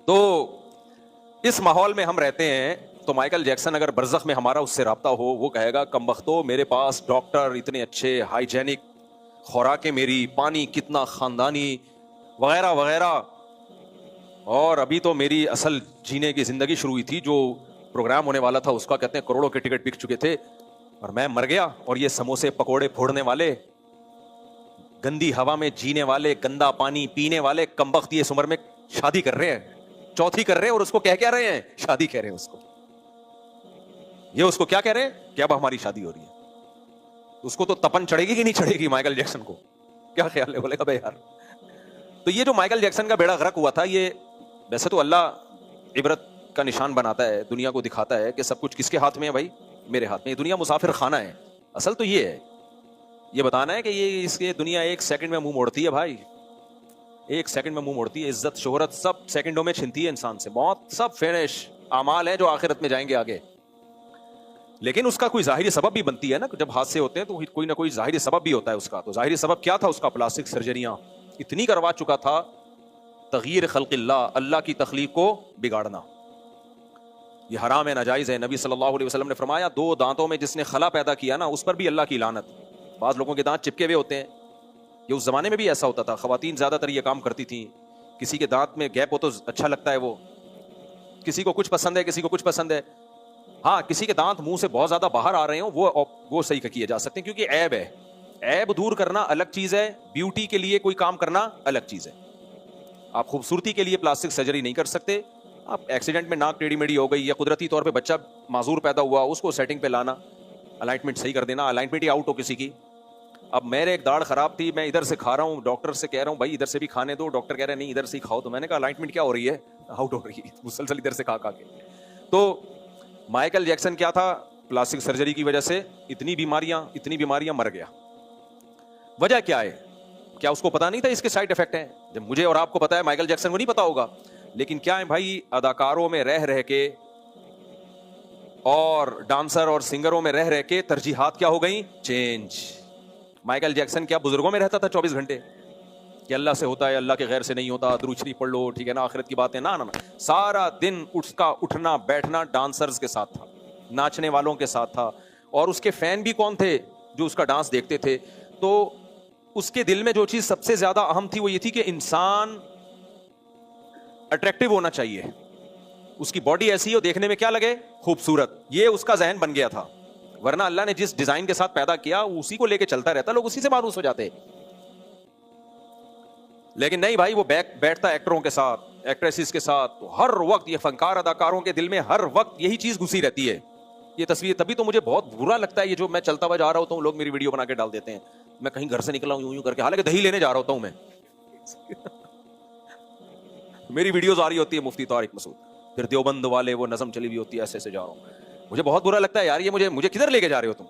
تو اس ماحول میں ہم رہتے ہیں. تو مائیکل جیکسن اگر برزخ میں ہمارا اس سے رابطہ ہو, وہ کہے گا کمبختو میرے پاس ڈاکٹر اتنے اچھے, ہائیجینک خوراکیں, میری پانی کتنا خاندانی وغیرہ وغیرہ, اور ابھی تو میری اصل جینے کی زندگی شروع ہوئی تھی. جو پروگرام ہونے والا تھا اس کا کہتے ہیں کروڑوں کے ٹکٹ بک چکے تھے, اور میں مر گیا. اور یہ سموسے پکوڑے پھوڑنے والے, گندی ہوا میں جینے والے, گندا پانی پینے والے کمبخت اس عمر میں شادی کر رہے ہیں, چوتھی کر رہے ہیں, اور اس کو کیا رہے ہیں, شادی کہہ رہے ہیں اس کو. یہ اس کو کیا کہہ رہے ہیں کہ اب ہماری شادی ہو رہی ہے. اس کو تو تپن چڑھے گی کہ نہیں چڑھے گی مائیکل جیکسن کو؟ کیا خیال ہے؟ بولے گا بھائی یار. تو یہ جو مائیکل جیکسن کا بیڑا غرق ہوا تھا, یہ ویسے تو اللہ عبرت کا نشان بناتا ہے, دنیا کو دکھاتا ہے کہ سب کچھ کس کے ہاتھ میں ہے بھائی, میرے ہاتھ میں. یہ دنیا مسافر خانہ ہے. اصل تو یہ ہے, یہ بتانا ہے کہ یہ اس کے دنیا ایک سیکنڈ میں منہ موڑتی ہے بھائی, ایک سیکنڈ میں منہ موڑتی ہے. عزت شہرت سب سیکنڈوں میں چھنتی ہے انسان سے. موت سب فینش, اعمال ہیں جو آخرت میں جائیں گے آگے. لیکن اس کا کوئی ظاہری سبب بھی بنتی ہے نا, جب حادثے ہوتے ہیں تو کوئی نہ کوئی ظاہری سبب بھی ہوتا ہے اس کا. تو ظاہری سبب کیا تھا اس کا؟ پلاسٹک سرجریاں اتنی کروا چکا تھا, تغییر خلق اللہ, اللہ کی تخلیق کو بگاڑنا. یہ حرام ہے, ناجائز ہے. نبی صلی اللہ علیہ وسلم نے فرمایا 2 دانتوں میں جس نے خلا پیدا کیا نا, اس پر بھی اللہ کی لعنت. بعض لوگوں کے دانت چپکے ہوئے ہوتے ہیں, یہ اس زمانے میں بھی ایسا ہوتا تھا. خواتین زیادہ تر یہ کام کرتی تھیں. کسی کے دانت میں گیپ ہو تو اچھا لگتا ہے, وہ کسی کو کچھ پسند ہے, کسی کو کچھ پسند ہے. ہاں, کسی کے دانت منہ سے بہت زیادہ باہر آ رہے ہوں وہ صحیح کیے جا سکتے ہیں, کیونکہ عیب ہے. عیب دور کرنا الگ چیز ہے, بیوٹی کے لیے کوئی کام کرنا الگ چیز ہے. آپ خوبصورتی کے لیے پلاسٹک سرجری نہیں کر سکتے. آپ ایکسیڈنٹ میں ناک ٹیڑھی میڑھی ہو گئی, یا قدرتی طور پہ بچہ معذور پیدا ہوا, اس کو سیٹنگ پہ لانا, الائنمنٹ صحیح کر دینا, الائنمنٹ ہی آؤٹ ہو کسی کی. اب میرے ایک داڑھ خراب تھی, میں ادھر سے کھا رہا ہوں, ڈاکٹر سے کہہ رہا ہوں بھائی ادھر سے بھی کھانے دو, ڈاکٹر کہہ رہے ہیں نہیں ادھر سے ہی کھاؤ. تو میں نے کہا الائنمنٹ کیا ہو رہی ہے؟ آؤٹ ہو رہی ہے مسلسل ادھر سے کھا کے. تو مائیکل جیکسن کیا تھا؟ پلاسٹک سرجری کی وجہ سے اتنی بیماریاں مر گیا. وجہ کیا ہے؟ کیا اس کو پتا نہیں تھا اس کے سائیڈ افیکٹ ہیں؟ جب مجھے اور آپ کو پتا ہے, مائیکل جیکسن کو نہیں پتا ہوگا. لیکن کیا ہے بھائی, اداکاروں میں رہ کے اور ڈانسر اور سنگروں میں رہ کے ترجیحات کیا ہو گئی؟ چینج. مائیکل جیکسن کیا بزرگوں میں رہتا تھا 24 گھنٹے کہ اللہ سے ہوتا ہے, اللہ کے غیر سے نہیں ہوتا, درود شریف پڑھ لو, ٹھیک ہے نا, آخرت کی باتیں. نا سارا دن اس کا اٹھنا بیٹھنا ڈانسرز کے ساتھ تھا, ناچنے والوں کے ساتھ تھا. اور اس کے فین بھی کون تھے؟ جو اس کا ڈانس دیکھتے تھے. تو اس کے دل میں جو چیز سب سے زیادہ اہم تھی وہ یہ تھی کہ انسان اٹریکٹیو ہونا چاہیے, اس کی باڈی ایسی ہو دیکھنے میں کیا لگے, خوبصورت. یہ اس کا ذہن بن گیا تھا. ورنہ اللہ نے جس ڈیزائن کے ساتھ پیدا کیا اسی کو لے کے چلتا رہتا, لوگ اسی سے مانوس ہو جاتے. لیکن نہیں بھائی, وہ بیٹھتا ایکٹروں کے ساتھ, ایکٹریسز کے ساتھ, ہر وقت یہ فنکار اداکاروں کے دل میں ہر وقت یہی چیز گھسی رہتی ہے, یہ تصویر. تبھی تو مجھے بہت برا لگتا ہے یہ جو میں چلتا ہوا جا رہا ہوتا ہوں, لوگ میری ویڈیو بنا کے ڈال دیتے ہیں, میں کہیں گھر سے نکلا ہوں یوں کر کے, حالانکہ دہی لینے جا رہا ہوتا ہوں میں میری ویڈیوز آ رہی ہوتی ہے مفتی طارق مسعود, پھر دیوبند والے وہ نظم چلی ہوئی ہوتی ہے, ایسے جا رہا ہوں. مجھے بہت برا لگتا ہے یار, یہ مجھے کدھر لے کے جا رہے ہو تم؟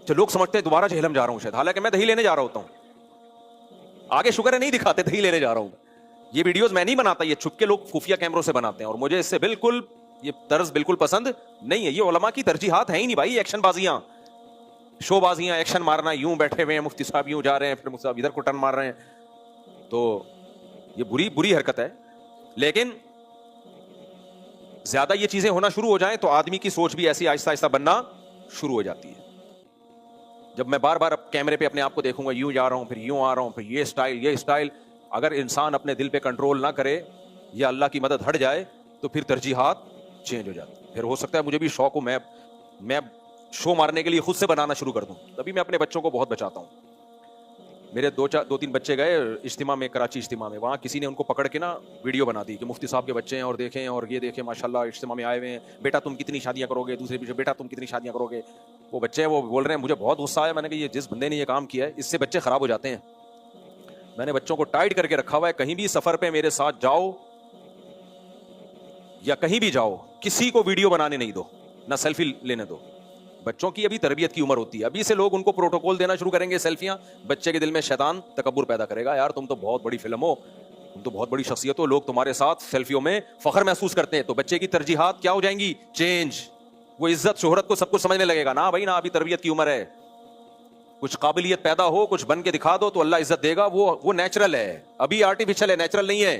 چلو لوگ سمجھتے ہیں دوبارہ جہلم جا رہا ہوں شاید, حالانکہ میں دہی لینے جا رہا ہوتا ہوں. آگے شکر ہے نہیں دکھاتے, دہی لینے جا رہا ہوں. یہ ویڈیوز میں نہیں بناتا, یہ چھپ کے لوگ خفیہ کیمروں سے بناتے ہیں, اور مجھے اس سے بالکل یہ طرز بالکل پسند نہیں ہے. یہ علماء کی ترجیحات ہیں ہی نہیں بھائی, ایکشن بازیاں, شو بازیاں, ایکشن مارنا, یوں بیٹھے ہوئے ہیں مفتی صاحب, یوں جا رہے ہیں, پھر مفتی صاحب ادھر کو ٹرن مار رہے ہیں. تو یہ بری حرکت ہے. لیکن زیادہ یہ چیزیں ہونا شروع ہو جائیں تو آدمی کی سوچ بھی ایسی آہستہ آہستہ بننا شروع ہو جاتی ہے. جب میں بار بار کیمرے پہ اپنے آپ کو دیکھوں گا, یوں جا رہا ہوں, پھر یوں آ رہا ہوں, پھر یہ اسٹائل, اگر انسان اپنے دل پہ کنٹرول نہ کرے یا اللہ کی مدد ہٹ جائے تو پھر ترجیحات چینج ہو جاتی. پھر ہو سکتا ہے مجھے بھی شوق ہو, میں شو مارنے کے لیے خود سے بنانا شروع کر دوں. تبھی میں اپنے بچوں کو بہت بچاتا ہوں. میرے 2-3 بچے گئے اجتماع میں, کراچی اجتماع میں, وہاں کسی نے ان کو پکڑ کے نا ویڈیو بنا دی کہ مفتی صاحب کے بچے ہیں اور دیکھیں, اور یہ دیکھیں ماشاءاللہ اجتماع میں آئے ہوئے ہیں, بیٹا تم کتنی شادیاں کرو گے, دوسرے پیچھے بیٹا تم کتنی شادیاں کرو گے. وہ بچے وہ بول رہے ہیں, مجھے بہت غصہ آیا. میں نے کہا یہ جس بندے نے یہ کام کیا ہے اس سے بچے خراب ہو جاتے ہیں. میں نے بچوں کو ٹائٹ کر کے رکھا ہوا ہے, کہیں بھی سفر پہ میرے ساتھ جاؤ یا کہیں بھی جاؤ, کسی کو ویڈیو بنانے نہیں دو, نہ سیلفی لینے دو. بچوں کی ابھی تربیت کی عمر ہوتی ہے, ابھی سے لوگ ان کو پروٹوکول دینا شروع کریں گے سیلفیاں, بچے کے دل میں شیطان تکبر پیدا کرے گا, یار تم تو بہت بڑی فلم ہو, تم تو بہت بڑی شخصیت ہو, لوگ تمہارے ساتھ سیلفیوں میں فخر محسوس کرتے ہیں. تو بچے کی ترجیحات کیا ہو جائیں گی؟ چینج. وہ عزت شہرت کو سب کچھ سمجھنے لگے گا, نا بھائی نا, ابھی تربیت کی عمر ہے, کچھ قابلیت پیدا ہو, کچھ بن کے دکھا دو تو اللہ عزت دے گا. وہ نیچرل ہے, ابھی آرٹیفیشل ہے, نیچرل نہیں ہے.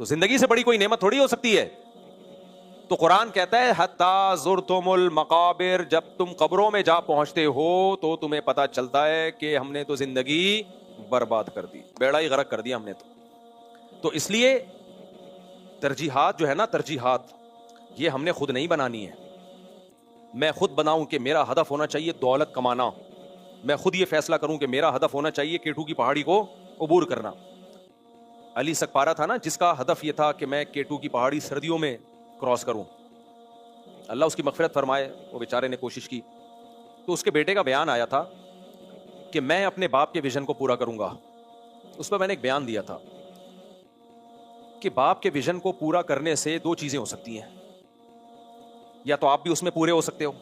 تو زندگی سے بڑی کوئی نعمت تھوڑی ہو سکتی ہے. تو قرآن کہتا ہے حتی زرتم المقابر, جب تم قبروں میں جا پہنچتے ہو تو تمہیں پتا چلتا ہے کہ ہم نے تو زندگی برباد کر دی, بیڑا ہی غرق کر دیا ہم نے. تو اس لیے ترجیحات جو ہے نا, ترجیحات یہ ہم نے خود نہیں بنانی ہے. میں خود بناؤں کہ میرا ہدف ہونا چاہیے دولت کمانا, میں خود یہ فیصلہ کروں کہ میرا ہدف ہونا چاہیے کیٹو کی پہاڑی کو عبور کرنا. علی سکپارا تھا نا جس کا ہدف یہ تھا کہ میں کیٹو کی پہاڑی سردیوں میں کراس کروں, اللہ اس کی مغفرت فرمائے, وہ بیچارے نے کوشش کی. تو اس کے بیٹے کا بیان آیا تھا کہ میں اپنے باپ کے ویژن کو پورا کروں گا. اس پر میں نے ایک بیان دیا تھا کہ باپ کے ویژن کو پورا کرنے سے دو چیزیں ہو سکتی ہیں, یا تو آپ بھی اس میں پورے ہو سکتے ہو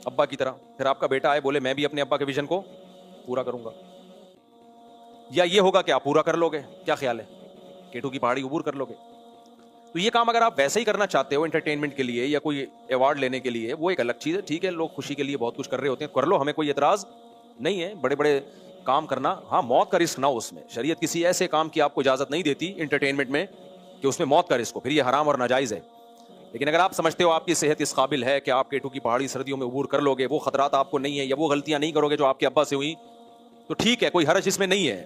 ابا کی طرح, پھر آپ کا بیٹا آئے بولے میں بھی اپنے ابا کے ویژن کو پورا کروں گا, یا یہ ہوگا کہ آپ پورا کر لو گے. کیا خیال ہے, کیٹو کی پہاڑی عبور کر لو گے؟ تو یہ کام اگر آپ ویسے ہی کرنا چاہتے ہو انٹرٹینمنٹ کے لیے یا کوئی ایوارڈ لینے کے لیے, وہ ایک الگ چیز ہے, ٹھیک ہے, لوگ خوشی کے لیے بہت کچھ کر رہے ہوتے ہیں, کر لو, ہمیں کوئی اعتراض نہیں ہے. بڑے بڑے کام کرنا, ہاں موت کا رسک نہ ہو اس میں. شریعت کسی ایسے کام کی آپ کو اجازت نہیں دیتی انٹرٹینمنٹ میں کہ اس میں موت کا رسک ہو, پھر یہ حرام اور ناجائز ہے. لیکن اگر آپ سمجھتے ہو آپ کی صحت اس قابل ہے کہ آپ کیٹو کی پہاڑی سردیوں میں عبور کر لو گے, وہ خطرات آپ کو نہیں ہے, یا وہ غلطیاں نہیں کرو گے جو آپ کے ابا سے ہوئی, تو ٹھیک ہے, کوئی حرج اس میں نہیں ہے.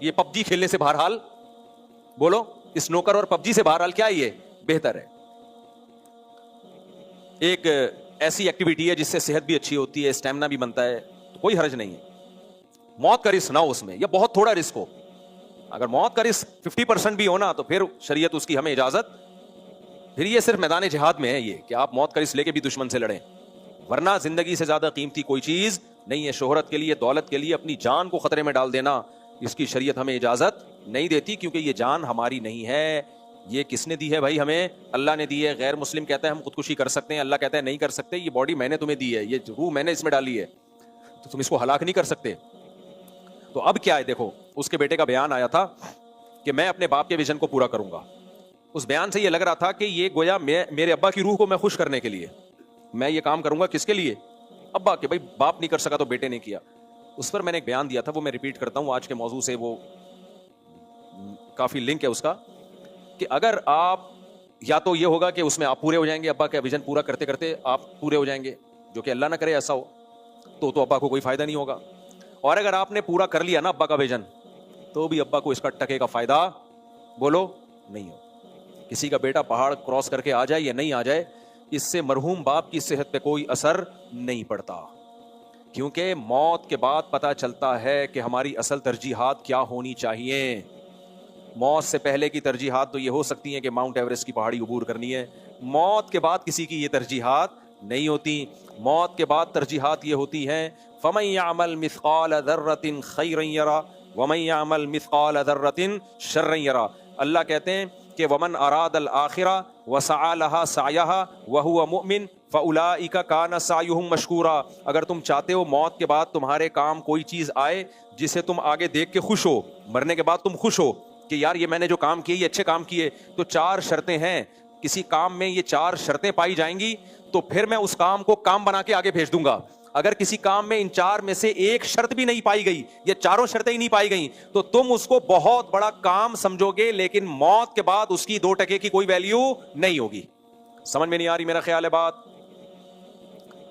یہ پب جی کھیلنے سے بہرحال, بولو, اسنوکر اور پب جی سے بہرحال کیا یہ بہتر ہے. ایک ایسی ایکٹیویٹی ہے جس سے صحت بھی اچھی ہوتی ہے, اسٹیمنا بھی بنتا ہے, تو کوئی حرج نہیں ہے. موت کا رسک نہ ہو اس میں, یا بہت تھوڑا رسک ہو. اگر موت کا رسک 50% بھی ہونا تو پھر شریعت اس کی ہمیں اجازت, پھر یہ صرف میدان جہاد میں ہے یہ کہ آپ موت کا رسک لے کے بھی دشمن سے لڑیں, ورنہ زندگی سے زیادہ قیمتی کوئی چیز نہیں ہے. شہرت کے لیے, دولت کے لیے اپنی جان کو خطرے میں ڈال دینا, اس کی شریعت ہمیں اجازت نہیں دیتی, کیونکہ یہ جان ہماری نہیں ہے. یہ کس نے دی ہے بھائی؟ ہمیں اللہ نے دی ہے. غیر مسلم کہتا ہے ہم خودکشی کر سکتے ہیں, اللہ کہتا ہے نہیں کر سکتے. یہ باڈی میں نے تمہیں دی ہے, یہ روح میں نے اس میں ڈالی ہے, تو تم اس کو ہلاک نہیں کر سکتے. تو اب کیا ہے, دیکھو اس کے بیٹے کا بیان آیا تھا کہ میں اپنے باپ کے ویژن کو پورا کروں گا. اس بیان سے یہ لگ رہا تھا کہ یہ گویا میرے ابا کی روح کو میں خوش کرنے کے لیے میں یہ کام کروں گا. کس کے لیے؟ ابا کے. بھائی باپ نہیں کر سکا تو بیٹے نے کیا. اس پر میں نے ایک بیان دیا تھا, وہ میں ریپیٹ کرتا ہوں, آج کے موضوع سے وہ کافی لنک ہے اس کا, کہ اگر آپ, یا تو یہ ہوگا کہ اس میں آپ پورے ہو جائیں گے, ابا کا ویژن پورا کرتے کرتے آپ پورے ہو جائیں گے, جو کہ اللہ نہ کرے ایسا ہو, تو ابا کو کوئی فائدہ نہیں ہوگا. اور اگر آپ نے پورا کر لیا نا ابا کا ویژن, تو بھی ابا کو اس کا ٹکے کا فائدہ, بولو, نہیں ہو. کسی کا بیٹا پہاڑ کراس کر کے آ جائے یا نہیں آ جائے, اس سے مرحوم باپ کی صحت پہ کوئی اثر نہیں پڑتا, کیونکہ موت کے بعد پتہ چلتا ہے کہ ہماری اصل ترجیحات کیا ہونی چاہیے. موت سے پہلے کی ترجیحات تو یہ ہو سکتی ہیں کہ ماؤنٹ ایوریسٹ کی پہاڑی عبور کرنی ہے. موت کے بعد کسی کی یہ ترجیحات نہیں ہوتی. موت کے بعد ترجیحات یہ ہوتی ہیں فَمَن يَعْمَلْ مِثْقَالَ ذَرَّةٍ خَيْرًا يَرَى وَمَن يَعْمَلْ مِثْقَالَ ذَرَّةٍ شَرًّا يَرَى. اللہ کہتے ہیں کہ وَمَنْ أَرَادَ الْآخِرَةَ وَسَعَى لَهَا سَعْيَهَا وَهُوَ مُؤْمِنٌ فَأُولَٰئِكَ كَانَ سَعْيُهُمْ مَشْكُورًا. اگر تم چاہتے ہو موت کے بعد تمہارے کام کوئی چیز آئے جسے تم آگے دیکھ کے خوش ہو, مرنے کے بعد تم خوش ہو کہ یار یہ میں نے جو کام کیے یہ اچھے کام کیے, تو 4 شرطیں ہیں. کسی کام میں یہ 4 شرطیں پائی جائیں گی تو پھر میں اس کام کو کام بنا کے آگے بھیج دوں گا. اگر کسی کام میں ان 4 میں سے ایک شرط بھی نہیں پائی گئی, یا چاروں شرطیں ہی نہیں پائی گئیں, تو تم اس کو بہت بڑا کام سمجھو گے, لیکن موت کے بعد اس کی 2 ٹکے کی کوئی ویلیو نہیں ہوگی. سمجھ میں نہیں آ رہی میرا خیال ہے بات؟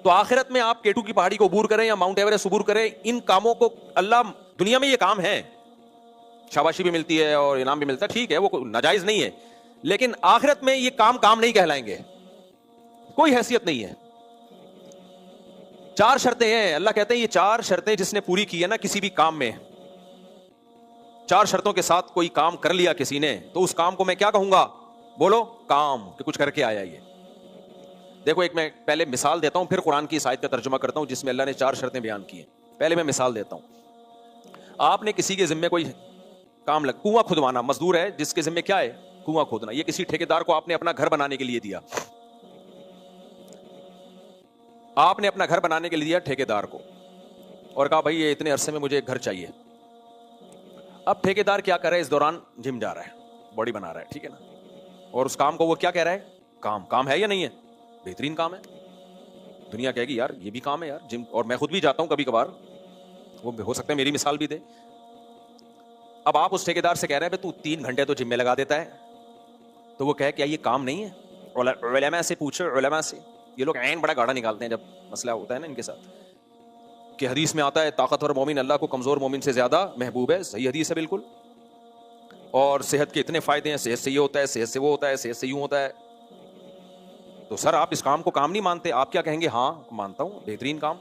تو آخرت میں آپ کیٹو کی پہاڑی کو عبور کریں یا ماؤنٹ ایوریسٹ عبور کریں, ان کاموں کو اللہ, دنیا میں یہ کام ہے, شاباشی بھی ملتی ہے اور انعام بھی ملتا ہے, ٹھیک ہے, وہ ناجائز نہیں ہے, لیکن آخرت میں یہ کام نہیں کہلائیں گے, کوئی حیثیت نہیں ہے. 4 شرطیں ہیں, اللہ کہتے ہیں یہ 4 شرطیں جس نے پوری کی ہے نا کسی بھی کام میں, 4 شرطوں کے ساتھ کوئی کام کر لیا کسی نے, تو اس کام کو میں کیا کہوں گا؟ بولو, کام, کہ کچھ کر کے آیا. یہ دیکھو, ایک میں پہلے مثال دیتا ہوں, پھر قرآن کی اس آیت کا ترجمہ کرتا ہوں جس میں اللہ نے 4 شرطیں بیان کی ہیں. پہلے میں مثال دیتا ہوں. آپ نے کسی کے ذمے کوئی کام کنواں کھدوانا, مزدور ہے جس کے ذمے کیا ہے؟ کنواں کھودنا. یہ کسی ٹھیکیدار کو آپ نے اپنا گھر بنانے کے لیے دیا, آپ نے اپنا گھر بنانے کے لیے دیا ٹھیکیدار کو, اور کہا بھائی یہ اتنے عرصے میں مجھے ایک گھر چاہیے. اب ٹھیکیدار کیا کر رہا ہے, اس دوران جم جا رہا ہے, باڈی بنا رہا ہے, ٹھیک ہے نا, اور اس کام کو وہ کیا کہہ رہا ہے؟ کام ہے یا نہیں ہے؟ بہترین کام ہے. دنیا کہے گی یار یہ بھی کام ہے یار, جم, اور میں خود بھی جاتا ہوں کبھی کبھار, وہ ہو سکتا ہے میری مثال بھی دے. اب آپ اس ٹھیکیدار سے کہہ رہے ہیں تو 3 گھنٹے تو جم میں لگا دیتا ہے, تو وہ کہے کیا یہ کام نہیں ہے؟ علماء سے پوچھو، علماء سے. یہ لوگ عین بڑا گاڑا نکالتے ہیں جب مسئلہ ہوتا ہے نا ان کے ساتھ، کہ حدیث میں آتا ہے طاقتور مومن اللہ کو کمزور مومن سے زیادہ محبوب ہے. صحیح حدیث ہے بالکل. اور صحت کے اتنے فائدے ہیں، صحت سے یہ ہوتا ہے، صحت سے وہ ہوتا ہے، صحت سے یوں ہوتا ہے. تو سر آپ اس کام کو کام نہیں مانتے، آپ کیا کہیں گے؟ ہاں مانتا ہوں، بہترین کام.